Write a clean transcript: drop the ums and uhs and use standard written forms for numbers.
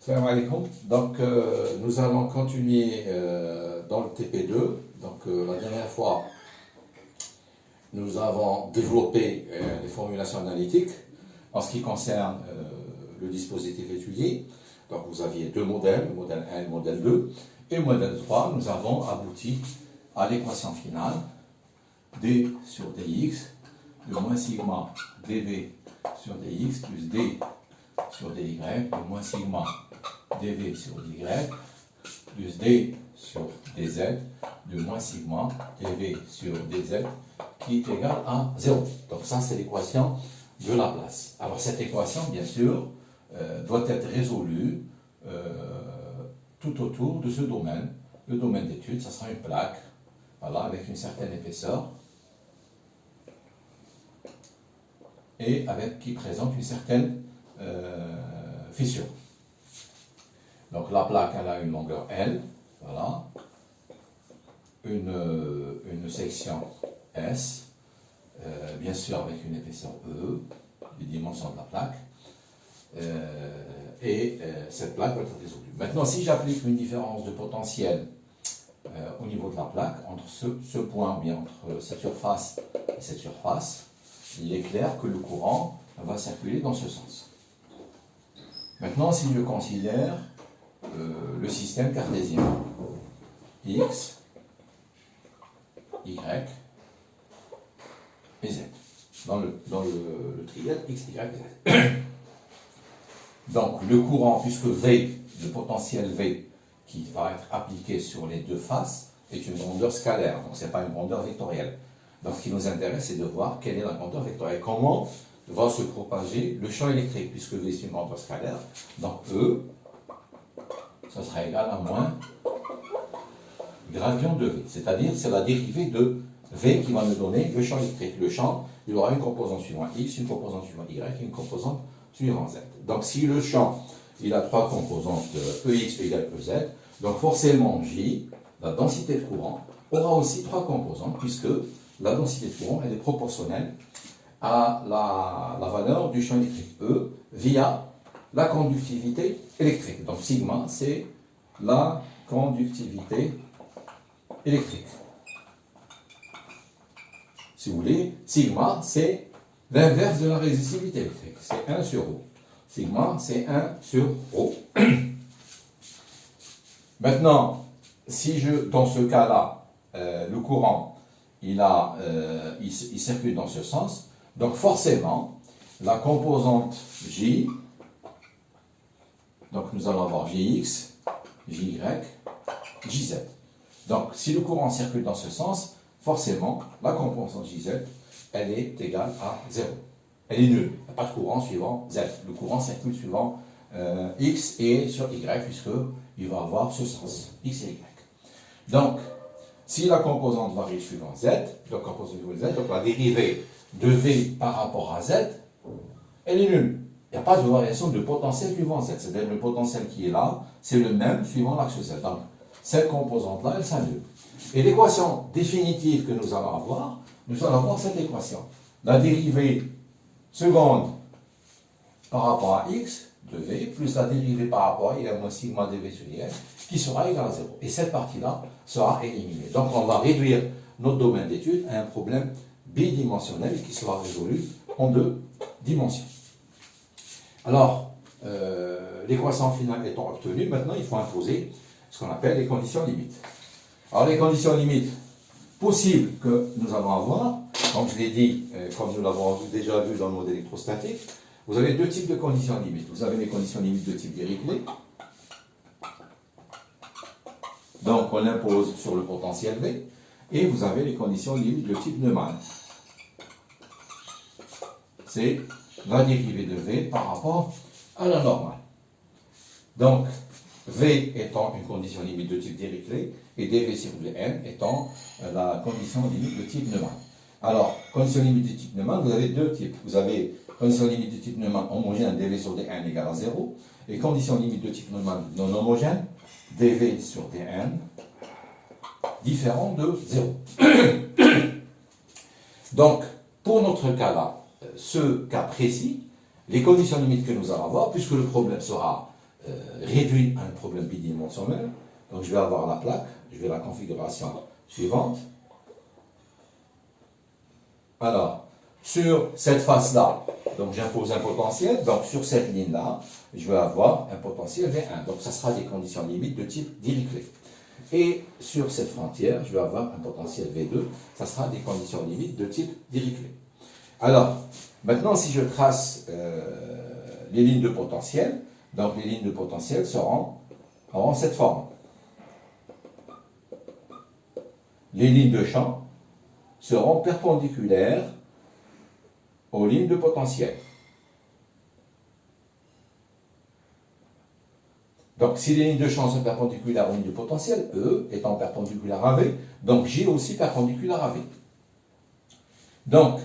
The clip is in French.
Salam alaikum. Donc, nous allons continuer dans le TP2. Donc, la dernière fois, nous avons développé les formulations analytiques en ce qui concerne le dispositif étudié. Donc, vous aviez deux modèles, le modèle 1 et le modèle 2. Et le modèle 3, nous avons abouti à l'équation finale d sur dx de moins sigma dv sur dx plus d sur dy de moins sigma dv sur dy plus d sur dz de moins sigma dv sur dz qui est égal à 0. Donc ça, c'est l'équation de Laplace. Alors cette équation, bien sûr, doit être résolue tout autour de ce domaine. Le domaine d'étude, ça sera une plaque, voilà, avec une certaine épaisseur et qui présente une certaine fissure. Donc la plaque, elle a une longueur L, voilà, une section S, bien sûr avec une épaisseur E, les dimensions de la plaque, cette plaque va être résolue. Maintenant, si j'applique une différence de potentiel au niveau de la plaque, entre ce point, ou bien entre cette surface et cette surface, il est clair que le courant va circuler dans ce sens. Maintenant, si je considère le système cartésien, X, Y et Z, dans le triangle X, Y, Z. Donc, le courant, puisque V, le potentiel V, qui va être appliqué sur les deux faces, est une grandeur scalaire, donc ce n'est pas une grandeur vectorielle. Donc, ce qui nous intéresse, c'est de voir quelle est la grandeur vectorielle, comment va se propager le champ électrique, puisque V, c'est une grandeur scalaire. Donc, E, ça sera égal à moins gradient de V, c'est-à-dire c'est la dérivée de V qui va nous donner le champ électrique. Le champ, il aura une composante suivant X, une composante suivant Y et une composante suivant Z. Donc si le champ, il a trois composantes EX, EY, EZ, donc forcément J, la densité de courant, aura aussi trois composantes, puisque la densité de courant, elle est proportionnelle à la valeur du champ électrique E via la conductivité électrique. Donc sigma, c'est la conductivité électrique. Si vous voulez, sigma, c'est l'inverse de la résistivité électrique. C'est 1 sur ρ. Sigma, c'est 1 sur ρ. Maintenant, si dans ce cas-là, le courant, il circule dans ce sens, donc forcément, la composante J, donc nous allons avoir Jx, Jy, Jz. Donc, si le courant circule dans ce sens, forcément, la composante Jz, elle est égale à 0. Elle est nulle. Il n'y a pas de courant suivant Z. Le courant circule suivant X et sur Y, puisqu'il va avoir ce sens, X et Y. Donc, si la composante varie suivant Z, donc la dérivée de V par rapport à Z, elle est nulle. Il n'y a pas de variation de potentiel suivant Z. C'est-à-dire le potentiel qui est là, c'est le même suivant l'axe Z. Donc, cette composante-là, elle s'annule. Et l'équation définitive que nous allons avoir cette équation. La dérivée seconde par rapport à x de v, plus la dérivée par rapport à y moins sigma dv sur y, qui sera égal à 0. Et cette partie-là sera éliminée. Donc, on va réduire notre domaine d'étude à un problème bidimensionnel qui sera résolu en deux dimensions. Alors, l'équation finale étant obtenue, maintenant, il faut imposer ce qu'on appelle les conditions limites. Alors, les conditions limites possibles que nous allons avoir, comme je l'ai dit, comme nous l'avons déjà vu dans le mode électrostatique, vous avez deux types de conditions limites. Vous avez les conditions limites de type Dirichlet. Donc, on impose sur le potentiel V. Et vous avez les conditions limites de type Neumann. C'est la dérivée de V par rapport à la normale. Donc, V étant une condition limite de type Dirichlet et dV sur dN étant la condition limite de type Neumann. Alors, condition limite de type Neumann, vous avez deux types. Vous avez condition limite de type Neumann homogène, dV sur dN égale à 0, et condition limite de type Neumann non homogène, dV sur dN différent de 0. Donc, pour notre cas-là, ce cas précis, les conditions limites que nous allons avoir, puisque le problème sera réduit à un problème bidimensionnel. Donc je vais avoir la plaque, je vais la configuration suivante. Alors, sur cette face-là, donc j'impose un potentiel, donc sur cette ligne-là, je vais avoir un potentiel V1. Donc ça sera des conditions limites de type Dirichlet. Et sur cette frontière, je vais avoir un potentiel V2, ça sera des conditions limites de type Dirichlet. Alors, maintenant si je trace les lignes de potentiel, donc les lignes de potentiel auront cette forme. Les lignes de champ seront perpendiculaires aux lignes de potentiel. Donc, si les lignes de champ sont perpendiculaires aux lignes de potentiel, E étant perpendiculaire à V, donc J aussi perpendiculaire à V. Donc,